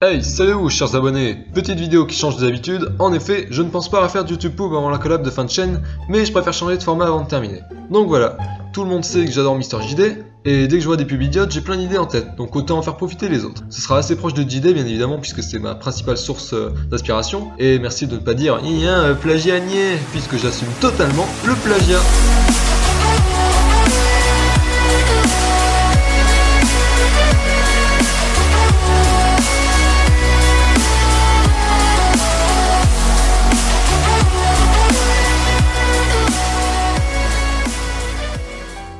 Hey, salut vous chers abonnés. Petite vidéo qui change des habitudes. En effet, je ne pense pas refaire de YouTube Pub avant la collab de fin de chaîne, mais je préfère changer de format avant de terminer. Donc voilà, tout le monde sait que j'adore Mister JD, et dès que je vois des pubs idiotes, j'ai plein d'idées en tête, donc autant en faire profiter les autres. Ce sera assez proche de JD bien évidemment, puisque c'est ma principale source d'inspiration, et merci de ne pas dire « plagiat niais », puisque j'assume totalement le plagiat.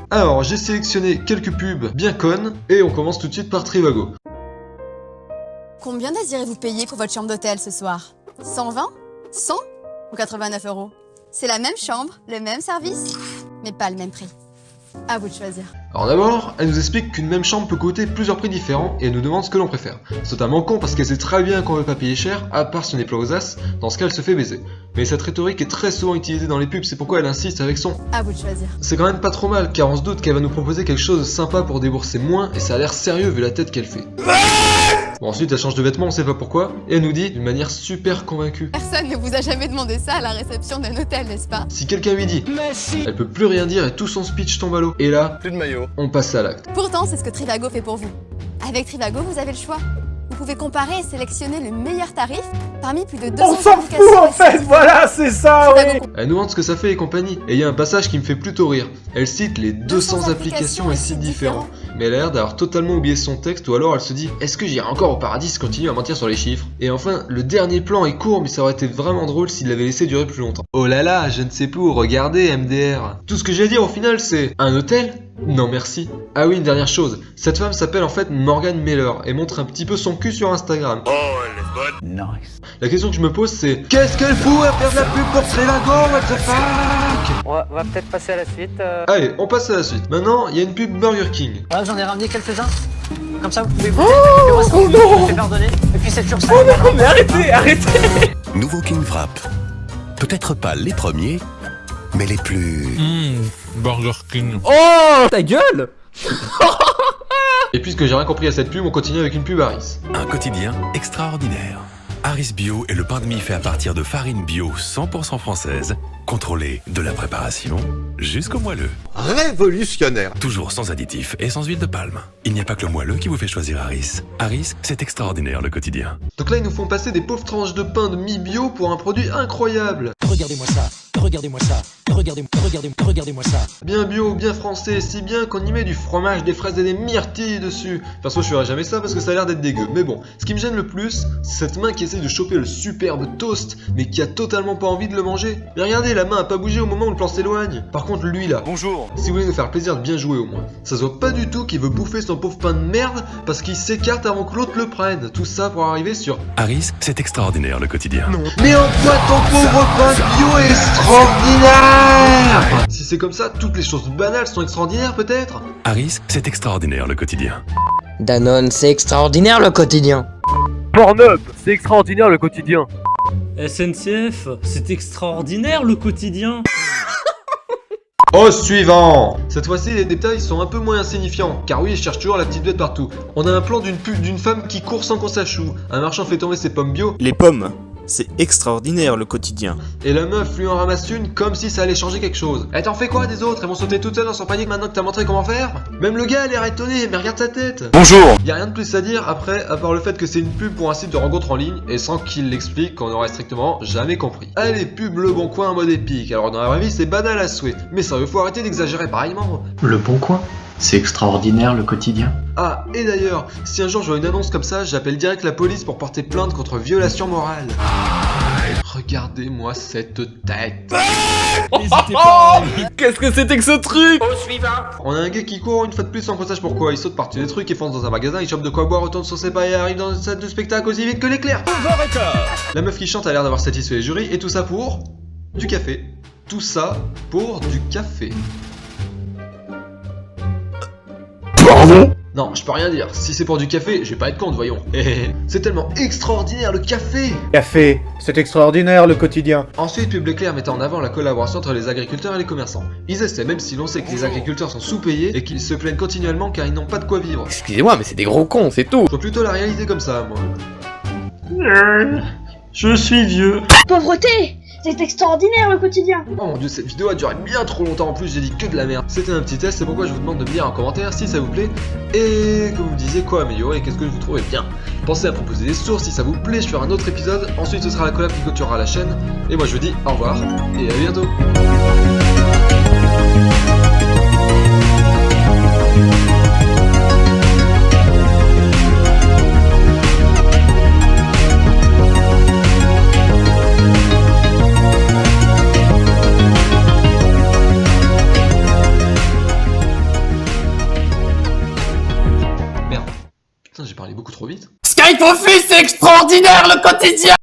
Alors, j'ai sélectionné quelques pubs bien connes, et on commence tout de suite par Trivago. Combien désirez-vous payer pour votre chambre d'hôtel ce soir? 120? 100? Ou 89 €? C'est la même chambre, le même service, mais pas le même prix. À vous de choisir. Alors d'abord, elle nous explique qu'une même chambre peut coûter plusieurs prix différents et elle nous demande ce que l'on préfère. C'est totalement con parce qu'elle sait très bien qu'on veut pas payer cher, à part si on est plat aux as, dans ce cas elle se fait baiser. Mais cette rhétorique est très souvent utilisée dans les pubs, c'est pourquoi elle insiste avec son « À vous de choisir ». C'est quand même pas trop mal, car on se doute qu'elle va nous proposer quelque chose de sympa pour débourser moins, et ça a l'air sérieux vu la tête qu'elle fait. Bon, ensuite elle change de vêtements, on sait pas pourquoi, et elle nous dit d'une manière super convaincue. Personne ne vous a jamais demandé ça à la réception d'un hôtel, n'est-ce pas? Si quelqu'un lui dit, elle peut plus rien dire et tout son speech tombe à l'eau. Et là, plus de maillot. On passe à l'acte. Pourtant, c'est ce que Trivago fait pour vous. Avec Trivago, vous avez le choix. Vous pouvez comparer et sélectionner le meilleur tarif parmi plus de 200 On s'en fout en fait, voilà, c'est ça, oui. Elle nous montre ce que ça fait et compagnie. Et il y a un passage qui me fait plutôt rire. Elle cite les 200 applications et sites différents. Mais elle a l'air d'avoir totalement oublié son texte, ou alors elle se dit « Est-ce que j'irai encore au paradis si je continue à mentir sur les chiffres ?» Et enfin, le dernier plan est court, mais ça aurait été vraiment drôle s'il l'avait laissé durer plus longtemps. Oh là là, je ne sais plus où regarder, MDR. Tout ce que j'ai à dire au final, c'est « Un hôtel ? Non merci. » Ah oui, une dernière chose. Cette femme s'appelle en fait Morgan Mailer et montre un petit peu son cul sur Instagram. Oh, elle est bonne. Nice. La question que je me pose c'est qu'est-ce qu'elle fout à faire de la pub pour Trivago, what the fuck? On va peut-être passer à la suite. Allez, on passe à la suite. Maintenant, il y a une pub Burger King. Ah, j'en ai ramené quelques-uns. Comme ça, vous pouvez vous je vous fais pardonner. Et puis cette sursale. Oh non, mais arrêtez. Nouveau King Frappe. Peut-être pas les premiers, mais les plus... Burger King. Oh, ta gueule. Et puisque j'ai rien compris à cette pub, on continue avec une pub Harris. Un quotidien extraordinaire. Harris Bio est le pain de mie fait à partir de farine bio 100% française, contrôlée de la préparation jusqu'au moelleux. Révolutionnaire. Toujours sans additifs et sans huile de palme. Il n'y a pas que le moelleux qui vous fait choisir Harris. Harris, c'est extraordinaire le quotidien. Donc là, ils nous font passer des pauvres tranches de pain de mie bio pour un produit incroyable. Regardez-moi ça, regardez-moi ça, regardez-moi ça. Bien bio, bien français, si bien qu'on y met du fromage, des fraises et des myrtilles dessus. Perso, je ferai jamais ça parce que ça a l'air d'être dégueu. Mais bon, ce qui me gêne le plus, c'est cette main qui essaye de choper le superbe toast, mais qui a totalement pas envie de le manger. Mais regardez, la main a pas bougé au moment où le plan s'éloigne. Par contre, lui là, Bonjour. si vous voulez nous faire plaisir de bien jouer au moins, ça se voit pas du tout qu'il veut bouffer son pauvre pain de merde parce qu'il s'écarte avant que l'autre le prenne. Tout ça pour arriver sur Harris, c'est extraordinaire le quotidien. mais en quoi ton pauvre pain bio est extraordinaire? Si c'est comme ça, toutes les choses banales sont extraordinaires peut-être? Harris, c'est extraordinaire le quotidien. Danone, c'est extraordinaire le quotidien. Pornhub, c'est extraordinaire le quotidien. SNCF, c'est extraordinaire le quotidien. Au suivant. Cette fois-ci, les détails sont un peu moins insignifiants, car oui, je cherche toujours la petite bête partout. On a un plan d'une pub d'une femme qui court sans qu'on sachoue. Un marchand fait tomber ses pommes bio, Les pommes, c'est extraordinaire le quotidien. et la meuf lui en ramasse une comme si ça allait changer quelque chose. Eh, t'en fais quoi des autres? Elles vont sauter toutes seules dans son panier maintenant que t'as montré comment faire? Même le gars a l'air étonné, mais regarde sa tête. Bonjour. Y a rien de plus à dire après, à part le fait que c'est une pub pour un site de rencontre en ligne, et sans qu'il l'explique, qu'on aurait strictement jamais compris. Allez, pub Le Bon Coin en mode épique. Alors dans la vraie vie, c'est banal à souhait. Mais sérieux, faut arrêter d'exagérer pareillement. Le Bon Coin, c'est extraordinaire le quotidien. Ah, et d'ailleurs, si un jour je vois une annonce comme ça, j'appelle direct la police pour porter plainte contre violation morale. Regardez-moi cette tête. N'hésitez pas. Qu'est-ce que c'était que ce truc? On a un gars qui court une fois de plus sans qu'on sache pourquoi. Il saute par-dessus des trucs, il fonce dans un magasin, il chope de quoi boire, retourne sur ses pas et arrive dans une salle de spectacle aussi vite que l'éclair. La meuf qui chante a l'air d'avoir satisfait les jurys, et tout ça pour du café. Tout ça pour du café. Pardon? Non, je peux rien dire. Si c'est pour du café, je vais pas être con, voyons. C'est tellement extraordinaire le café. Café, c'est extraordinaire le quotidien. Ensuite, Pub Leclerc mettait en avant la collaboration entre les agriculteurs et les commerçants. Ils essaient, même si l'on sait que les agriculteurs sont sous-payés et qu'ils se plaignent continuellement car ils n'ont pas de quoi vivre. Excusez-moi, mais c'est des gros cons, c'est tout. Je vois plutôt la réalité comme ça, moi. Je suis vieux. Pauvreté! C'est extraordinaire le quotidien! Oh mon dieu, cette vidéo a duré bien trop longtemps, en plus j'ai dit que de la merde. C'était un petit test, c'est pourquoi je vous demande de me dire en commentaire si ça vous plaît et que vous me disiez quoi améliorer et qu'est-ce que vous trouvez bien. Pensez à proposer des sources si ça vous plaît, je ferai un autre épisode, ensuite ce sera la collab qui clôturera la chaîne. Et moi je vous dis au revoir et à bientôt. Putain, j'ai parlé beaucoup trop vite. Skype Office, c'est extraordinaire le quotidien!